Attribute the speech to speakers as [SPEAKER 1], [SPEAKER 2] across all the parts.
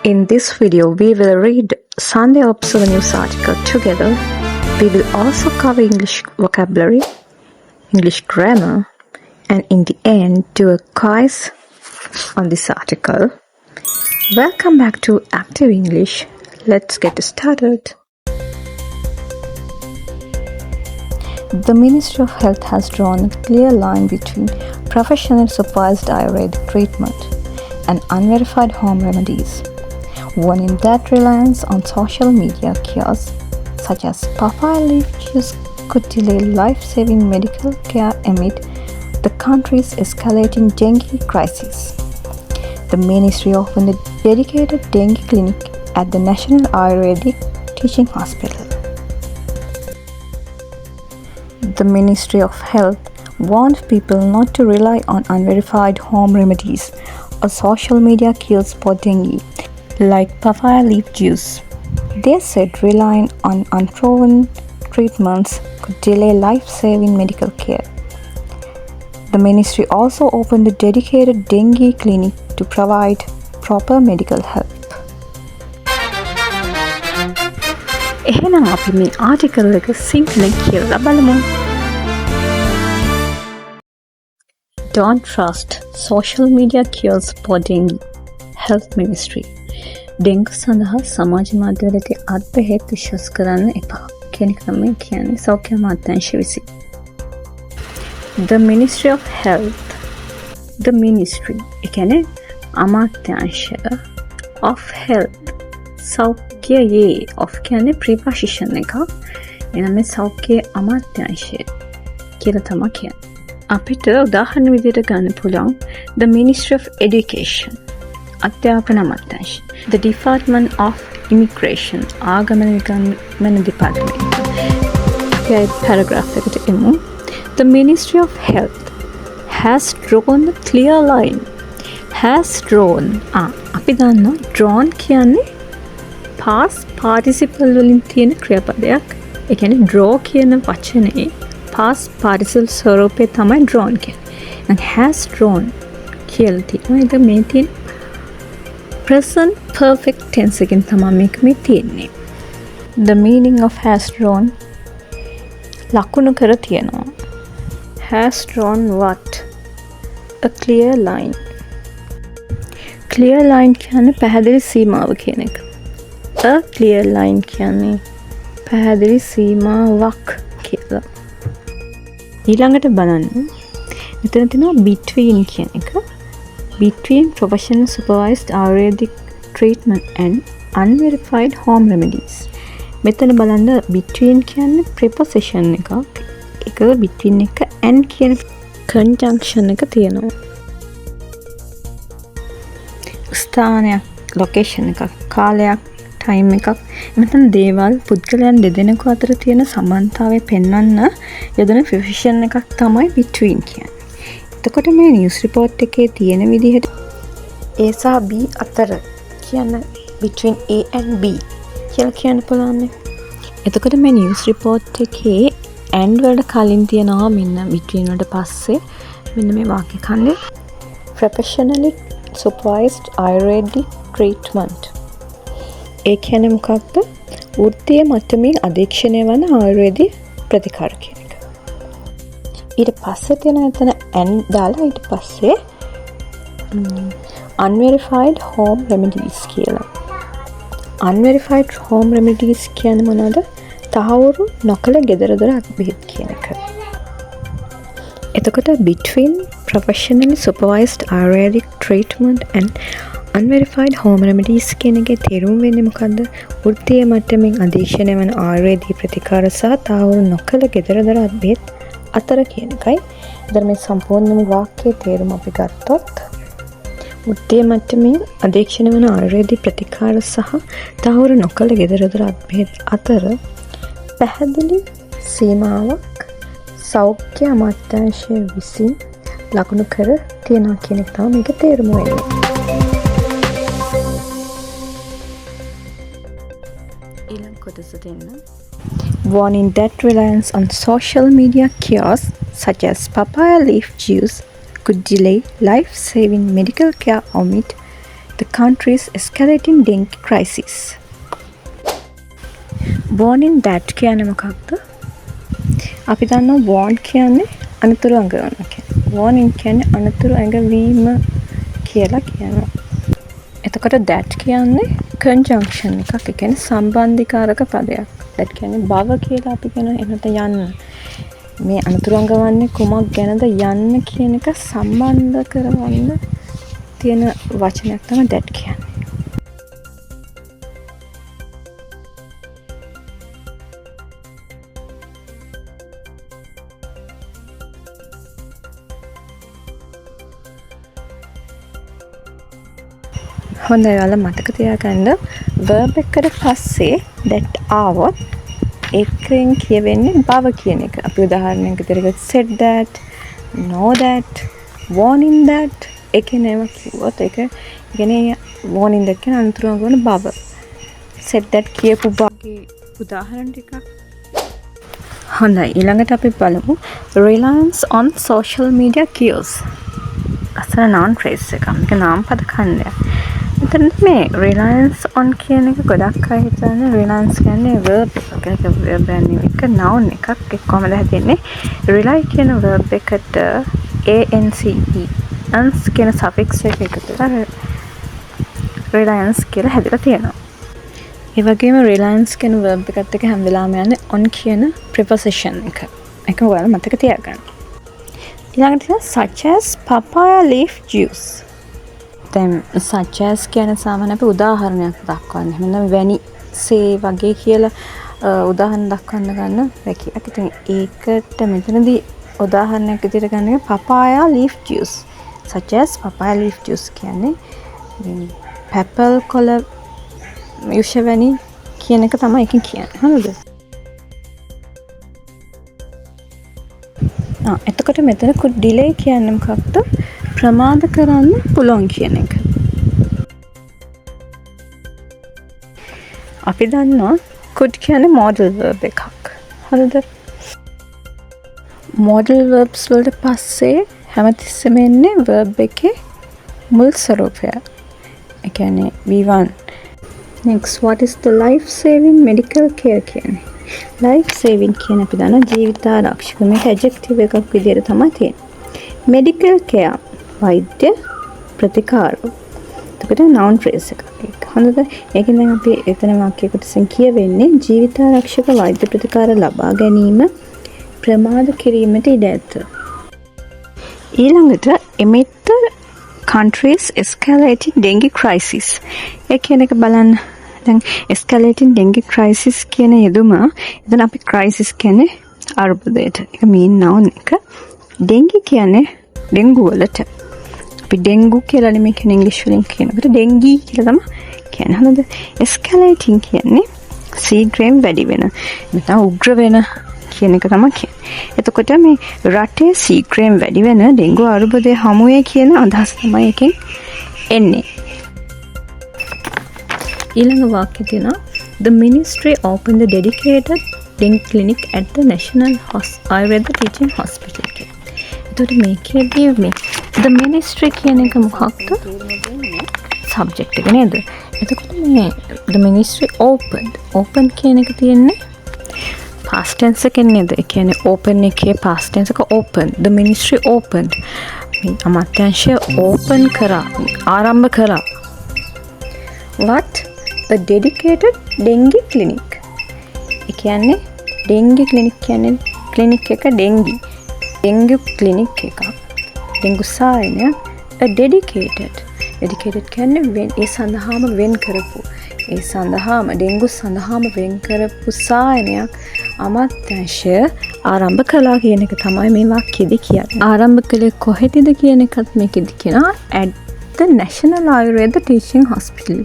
[SPEAKER 1] In this video, we will read Sunday Observer news article together. We will also cover English vocabulary, English grammar, and in the end, do a quiz on this article. Welcome back to Active English. Let's get started. The Ministry of Health has drawn a clear line between professional supervised Ayurvedic treatment and unverified home remedies, warning that reliance on social media cures such as papaya leaf juice could delay life-saving medical care amid the country's escalating dengue crisis. The ministry opened a dedicated dengue clinic at the National Ayurvedic Teaching Hospital. The Ministry of Health warned people not to rely on unverified home remedies or social media cures for dengue, like papaya leaf juice. They said relying on unproven treatments could delay life-saving medical care. The ministry also opened a dedicated dengue clinic to provide proper medical help. එහෙනම් අපි මේ ආටිකල් එක සිංහලෙන් කියලා බලමු. Don't trust social media cures for dengue. Health Ministry. Dengue සඳහා සමාජ මාධ්‍යවලදී අත් බෙහෙත් විශ්වාස කරන්න එපා කියන එක තමයි කියන්නේ සෞඛ්‍ය අමාත්‍යාංශය විසින්. The Ministry of Health. The Ministry. ඒ කියන්නේ අමාත්‍යාංශය of Health. සෞඛ්‍යයේ of කියන්නේ ප්‍රිපොසිෂන් එක. එනම් මේ සෞඛ්‍ය අමාත්‍යාංශය කියලා තමයි කියන්නේ. අපිට උදාහරණ විදිහට ගන්න පුළුවන් The Ministry of Education. අධ්‍යාපන අමාත්‍යාංශය. The Department of Immigration. ආගමන විගමන දෙපාර්තමේන්තුව. අපි paragraph එකට එමු. The Ministry of Health has drawn a clear line. Has drawn. අපි දන්නවා drawn කියන්නේ past participle වලින් තියෙන ක්‍රියාපදයක්. ඒ කියන්නේ draw කියන වචනේ past participle ස්වරූපේ තමයි drawn කියන්නේ. and has drawn කියලා තියෙනවා. ඒක මේ තියෙන present perfect tense එකෙන් තමයි මේක මේ තියෙන්නේ. The meaning of has drawn ලකුණු කර තියෙනවා. Has drawn what? A clear line. Clear line කියන්නේ පැහැදිලි සීමාව කියන එක. A clear line කියන්නේ පැහැදිලි සීමාවක් කියලා. ඊළඟට බලන්න. මෙතන තියෙනවා between කියන එක. Between professional supervised Ayurvedic treatment and unverified home remedies. මෙතන බලන්න between කියන්නේ preposition එකක්. ඒක between එක and කියන conjunction එක තියෙනවා. ස්ථානයක්, location එකක්, කාලයක්, time එකක්. මෙතන දේවල් පුද්ගලයන් දෙදෙනෙකු අතර තියෙන සමානතාවය පෙන්වන්න යොදන preposition එකක් තමයි between කියන්නේ. එතකොට මේ නිවුස් රිපෝට් එකේ තියෙන විදිහට A සහ B අතර කියන between A and B කියලා කියන්න පුළුවන්. එතකොට මේ නිවුස් රිපෝට් එකේ and වලට කලින් තියනවා මෙන්න between වලට පස්සේ මෙන්න මේ වාක්‍ය ඛණ්ඩය professionally supervised Ayurvedic treatment. ඒ කියන්නේ මොකක්ද? වෘත්තීය මට්ටමින් අධීක්ෂණය වන ආයුර්වේදී ප්‍රතිකාර කියන එක. ඊට පස්සේ තියෙන එතන and දාලා ඊට පස්සේ unverified home remedies කියලා. unverified home remedies කියන්නේ මොනවද? තහවුරු නොකළ gedara dora අත්බෙහෙත් කියන එක. එතකොට between professionally supervised Ayurvedic treatment and unverified home remedies කියන එකේ තේරුම වෙන්නේ මොකද්ද? වෘත්තීය මට්ටමින් අධීක්ෂණය වන ආයුර්වේදී ප්‍රතිකාර සහ තහවුරු නොකළ gedara dora අත්බෙහෙත් අතර කියන එකයි. ඉතින් මේ සම්පූර්ණ වාක්‍යයේ තේරුම අපි ගත්තොත් වෘත්තීය මට්ටමින් අධීක්ෂණය වන ආයුර්වේදී ප්‍රතිකාර සහ තහවුරු නොකළ gedara dora අත්බෙහෙත් අතර පැහැදිලි සීමාවක් සෞඛ්‍ය අමාත්‍යාංශය විසින් ලකුණු කර තියෙනවා කියන එක තමයි මේක තේරුම වෙන්නේ. ඊළඟ කොටස දෙන්න. Warning that reliance on social media cures such as papaya leaf juice could delay life-saving medical care amid the countries escalating dengue crisis. warning that කියන්නේ මොකක්ද? අපි දන්නවා warn කියන්නේ අනතුරු අඟවනවා කියන්නේ. warning කියන්නේ අනතුරු අඟවීම කියලා කියනවා. එතකොට that කියන්නේ conjunction එකක්. ඒ කියන්නේ සම්බන්ධීකාරක පදයක්. that කියන්නේ බව කියලා අපි කියනවා. එනත යන්න. මේ අනතුරු අඟවන්නේ කුමක් ගැනද යන්න කියන එක සම්බන්ධ කරවන්න තියෙන වචනයක් තමයි that කියන්නේ. හොඳයි ඔයාලා මතක තියාගන්න verb එකට පස්සේ that ආවොත් ඒකෙන් කියවෙන්නේ බව කියන එක. අපි උදාහරණයක් විදිහට said that, know that, warning that එකේ නම කිව්වොත් ඒක කියන්නේ warning that කියන අන්තර වන බව. said that කියපු බවගේ උදාහරණ ටිකක්. හොඳයි ඊළඟට අපි බලමු reliance on social media cues. අසල noun phrase එක. මේක නාම පද ඛණ්ඩයක්. එතන මේ reliance on කියන එක ගොඩක් අය හිතන්නේ reliance කියන්නේ verb එකක්. verb එක noun එකක්. ඒක කොහමද හැදෙන්නේ? rely කියන verb එකට ance ans කියන suffix එක එකතු කරලා reliance කියලා හැදලා තියෙනවා. ඒ වගේම reliance කියන verb එකත් එක්ක හැම වෙලාවෙම යන්නේ on කියන preposition එක. ඒක ඔයාලා මතක තියාගන්න. ඊළඟට such as papaya leaf juice. දැන් such as කියන සාමාන්‍ය අපි උදාහරණයක් දක්වන්නේ. මෙන්න වැනි සේ වගේ කියලා උදාහරණ දක්වන්න ගන්න වැකියක්. ඉතින් ඒකට මෙතනදී උදාහරණයක් විදිහට ගන්න එක papaya leaf juice. such as papaya leaf juice කියන්නේ පැපල් කොළ යුෂවැනි කියන එක තමයි එකකින් කියන්නේ. හරිද? එතකොට මෙතන could delay කියන්නේ මොකක්ද? ප්‍රමාද කරන්න පුළුවන් කියන එක. අපි දන්නවා could කියන්නේ modal verb එකක්. හරිද? modal verbs වලට පස්සේ හැමතිස්සෙම එන්නේ verb එකේ මුල් ස්වරූපය. ඒ කියන්නේ V1. next what is the life saving medical care කියන්නේ? life saving කියන අපි දන්නවා ජීවිතාරක්ෂක. මේක adjective එකක් විදිහට තමයි තියෙන්නේ. medical care වෛද්‍ය ප්‍රතිකාර. එතකොට noun phrase එකක්. හරිද? ඒකෙන් දැන් අපි එතන වාක්‍යයකට කියවෙන්නේ ජීවිතාරක්ෂක වෛද්‍ය ප්‍රතිකාර ලබා ගැනීම ප්‍රමාද කිරීමට ඉඩ ඇත. ඊළඟට amid the countries escalating dengue crisis. ඒ කියන එක බලන්න. දැන් escalating dengue crisis කියන යෙදුම එතන අපි crisis කියන්නේ අර්බුදයට. ඒක mean noun එක. dengue කියන්නේ ඩෙන්ගු වලට. අපි ඩෙන්ගු කියලා නෙමෙයි කියන ඉංග්‍රීසි වලින් කියනකොට ඩෙන්ගි කියලා තමයි කියන්නේ. හරිද? escalating කියන්නේ සීඝ්‍රයෙන් වැඩි වෙන. නැත්නම් උග්‍ර වෙන කියන එක තමයි කියන්නේ. එතකොට මේ රටේ සීඝ්‍රයෙන් වැඩි වෙන ඩෙන්ගු අර්බුදයේ හමුවේ කියන අදහස තමයි එකෙන් එන්නේ. ඊළඟ වාක්‍යය තියෙනවා the ministry opened the dedicated dengue clinic at the National Ayurveda Teaching Hospital. එතකොට මේකේදී මේ the ministry කියන එක මොකක්ද? subject එක නේද? එතකොට මේ the ministry open කියන එක තියෙන්නේ past tense එකෙන් නේද? ඒ කියන්නේ open එකේ past tense එක open. the ministry opened. මේ අමාත්‍යාංශය open කරා, ආරම්භ කරා. what? a dedicated dengue clinic. ඒ කියන්නේ dengue clinic කියන්නේ clinic එක dengue. dengue clinic එකක්. dengue සායනය a dedicated කියන්නේ ඒ සඳහාම වෙන් කරපු. ඒ සඳහාම dengue සඳහාම වෙන් කරපු සායනයක් අමාත්‍යාංශය ආරම්භ කළා කියන එක තමයි මේ වාක්‍යෙදි කියන්නේ. ආරම්භ කළේ කොහෙටද කියන එකත් මේකෙදි කියනවා at the National Ayurveda Teaching Hospital.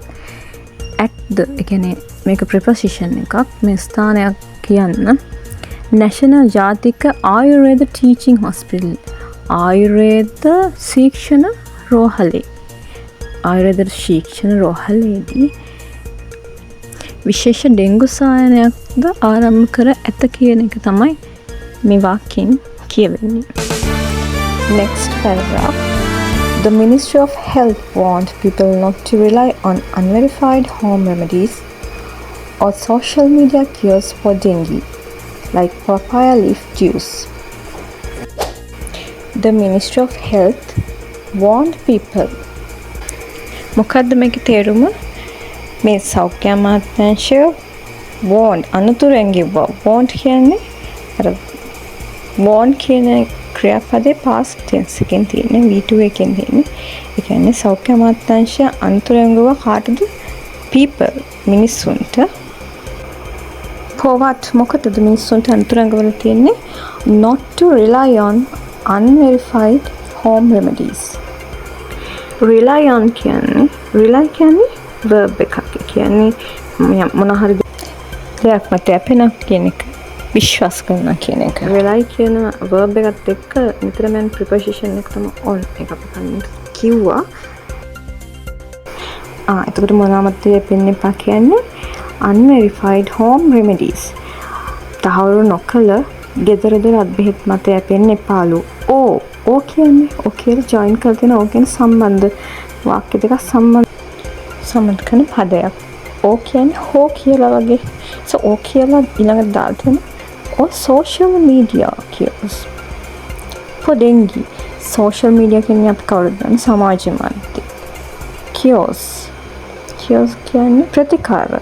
[SPEAKER 1] at the කියන්නේ මේක preposition එකක්. මේ ස්ථානයක් කියන්න National ජාතික ආයුර්වේද ටීචිං හොස්පිටල්. ආයුර්වේද ශික්ෂණ රෝහලේ. ආයුර්වේද ශික්ෂණ රෝහලේදී විශේෂ ඩෙන්ගු සායනයක්ද ආරම්භ කර ඇත කියන එක තමයි මේ වාක්‍යයෙන් කියවෙන්නේ. next paragraph. The Ministry of Health warned people not to rely on unverified home remedies or social media cures for dengue, like papaya leaf juice. The Ministry of Health warned people. මොකද්ද මේකේ තේරුම? මේ සෞඛ්‍ය අමාත්‍යාංශය warned අනුතුරෙන් කිව්වා. warned කියන්නේ අර warn කියන ක්‍රියාපදේ past tense එකෙන් තියෙන්නේ V2 එකෙන් තියෙන්නේ. ඒ කියන්නේ සෞඛ්‍ය අමාත්‍යාංශය අනුතුරෙන් කිව්වා කාටද? people මිනිස්සුන්ට. for what මොකටද මිනිස්සුන්ට අනුතුරෙන් ගවලා තියෙන්නේ? not to rely on unverified home remedies. rely on කියන්නේ verb එකක්. කියන්නේ මොන හරි දෙයක් මත අපේන කියන එක විශ්වාස කරනවා කියන එක. rely කියන verb එකත් එක්ක නිතරම යන preposition එක තමයි on එක අපි කලින් කිව්වා. එතකොට මොනවාමත් දෙපෙන්න එපා කියන්නේ unverified home remedies. තහවුරු නොකළ ගෙදර දොර අත්බෙහෙත් මත යැපෙන්න එපාලු. ඕ කියන්නේ ඕ කියලා join කරලා තියෙන ඕ කියන සම්බන්ධ වාක්‍ය දෙකක් සම්බන්ධ කරන පදයක්. ඕ කියන්නේ හෝ කියලා වගේ. so ඕ කියලා ඊළඟට දාලා තියෙන or social media cures for dengue. social media කියන්නේ අපි කවුරුද දන්නේ? සමාජ මාධ්‍ය. cures කියන්නේ ප්‍රතිකාර.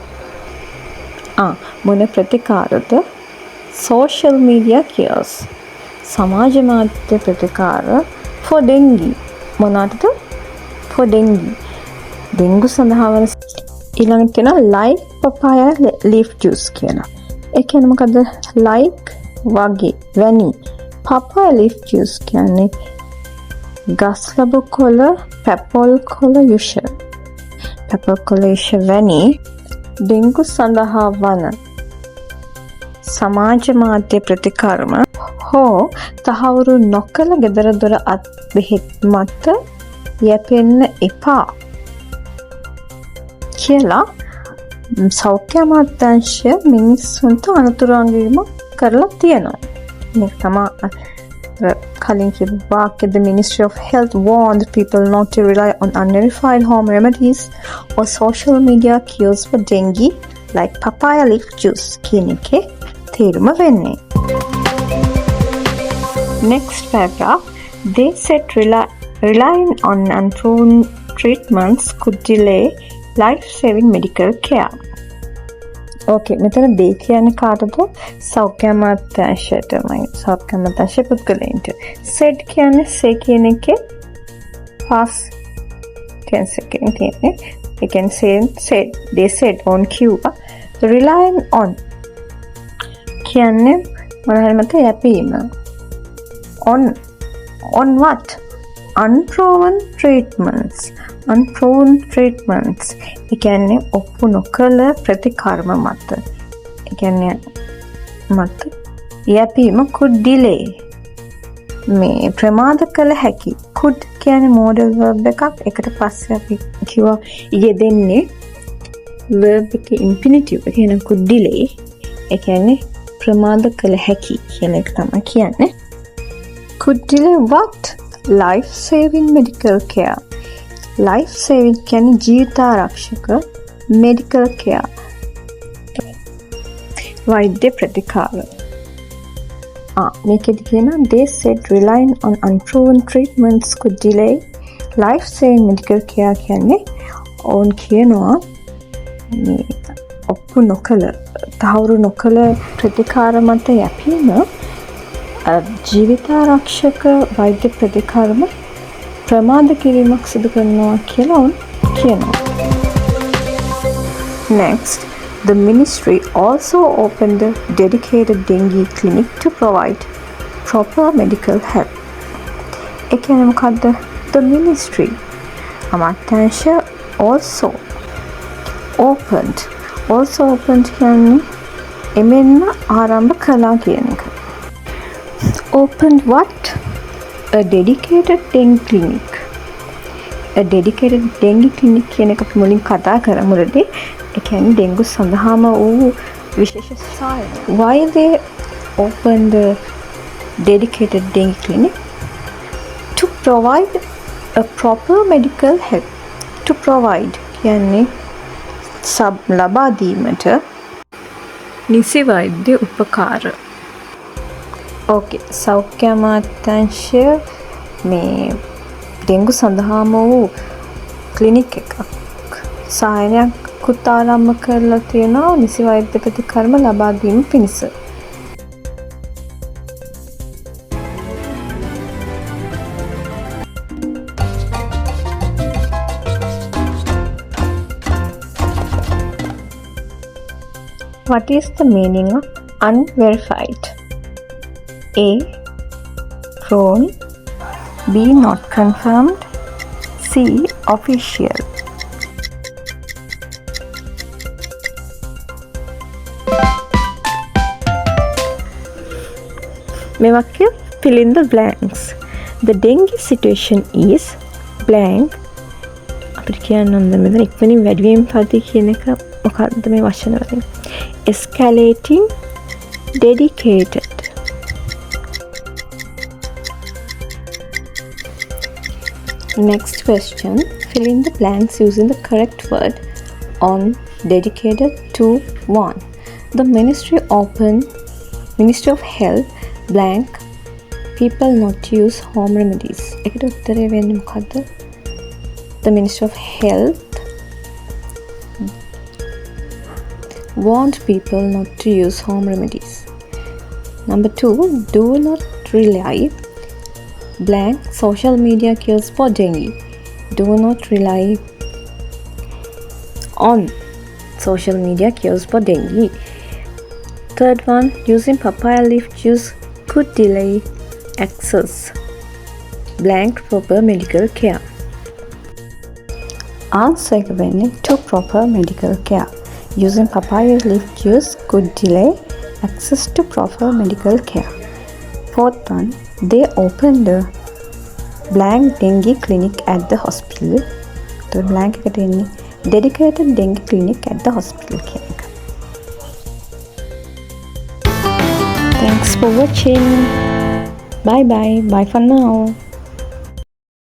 [SPEAKER 1] මොන ප්‍රතිකාරද? social media cures. සමාජ මාධ්‍ය ප්‍රතිකාර for dengue. මොනවාටද? for dengue. Dengue සඳහා වන ඊළඟට තියෙනවා like papaya leaf juice කියලා. ඒ කියන්නේ මොකද? like වගේ වැනි. papaya leaf juice කියන්නේ ගස් ලැබු කොළ, පැපොල් කොළ යුෂ. පැපොල් කොළ යුෂ වැනි ඩෙන්ගු සඳහා වන සමාජ මාධ්‍ය ප්‍රතිකර්ම හෝ තහවුරු නොකළ ගෙදර දොර අත් බෙහෙත් මත යැපෙන්න එපා කියලා සෞඛ්‍ය අමාත්‍යාංශය මිනිස්සුන්ට අනුතුරු අංගීම කරලා තියෙනවා. මේක තමයි කලින් කියපු වාක්‍ය. The Ministry of Health warned people not to rely on unverified home remedies or social media cures for dengue like papaya leaf juice කියන එකේ තේරුම වෙන්නේ. Next paragraph. They said relying on unproven treatments could delay life-saving medical care. Okay, මෙතන they කියන්නේ කාටද? සෞඛ්‍ය අමාත්‍යාංශයටමයි. සෞඛ්‍ය අමාත්‍යාංශ පුද්ගලයන්ට. said කියන්නේ say කියන එකේ past tense එකෙන් තියෙන්නේ. ඒ කියන්නේ said they said on කිව්වා. relying on කියන්නේ මොන හරි මත යැපීම. on what? unproven treatments. ඒ කියන්නේ ඔප්පු නොකළ ප්‍රතිකර්ම මත. ඒ කියන්නේ මත යැපීම could delay. මේ ප්‍රමාද කළ හැකි. could කියන්නේ modal verb එකක්. එකට පස්සේ අපි කිව්වා යෙදෙන්නේ verb එකේ infinitive එක. එහෙනම් could delay. ඒ කියන්නේ ප්‍රමාද කළ හැකි කියන එක තමයි කියන්නේ. could delay what? life saving medical care. life saving කියන්නේ ජීවිතාරක්ෂක medical care. වෛද්‍ය ප්‍රතිකාර. මේකෙදි කියනවා they said relying on unproven treatments could delay life saving medical care කියන්නේ ඕන් කියනවා මේ ඔප්පු නොකළ තහවුරු නොකළ ප්‍රතිකාර මත යැපීම ජීවිතාරක්ෂක වෛද්‍ය ප්‍රතිකාරම ප්‍රමාද කිරීමක් සිදු කරනවා කියලා කියනවා. Next, the ministry also opened a dedicated dengue clinic to provide proper medical help. ඒ කියන්නේ මොකද්ද? The ministry අමාත්‍යාංශය also opened කියන්නේ එමෙන්න ආරම්භ කළා කියන එක. Opened what? A dedicated dengue clinic. A dedicated dengue clinic කියන එක අපි මුලින් කතා කරමු රෙඩි. ඒ කියන්නේ ඩෙන්ගු සඳහාම වූ විශේෂ සහාය. Why they opened a dedicated dengue clinic? To provide A proper medical help to provide කියන්නේ ලබා දීමට නිසි වෛද්‍ය උපකාර. ඕකේ, සෞඛ්‍ය අමාත්‍යාංශය මේ ඩෙන්ගු සඳහාම වූ ක්ලිනික් එකක් සායනයක්කුත් ආරම්භ කරලා තියෙනවා නිසි වෛද්‍ය ප්‍රතිකර්ම ලබා දීම පිණිස. What is the meaning of unverified? A. Wrong. B. Not confirmed. C. Official. මේ වාක්‍ය fill in the blanks. The dengue situation is blank. අපිට කියන්න ඕනද මෙතන ඉක්මනින් වැඩිවීම පරිදි කියන එක මොකක්ද මේ වචන වලින්? Escalating, dedicated. Next question. Fill in the blanks using the correct word on dedicated to 1. The Ministry of Health blank people not to use home remedies. එකට උත්තරේ වෙන්නේ මොකද්ද? The Ministry of Health warned people not to use home remedies. Number 2, do not rely blank social media cures for dengue. Do not rely on social media cures for dengue. Third one, using papaya leaf juice could delay access blank proper medical care. Answer එක වෙන්නේ to proper medical care. Using papaya leaf juice could delay access to proper medical care. Fourth one, they opened a blank dengue clinic at the hospital. So blank එකට එන්නේ dedicated dengue clinic at the hospital කියන එක. Thanks for watching. Bye bye for now.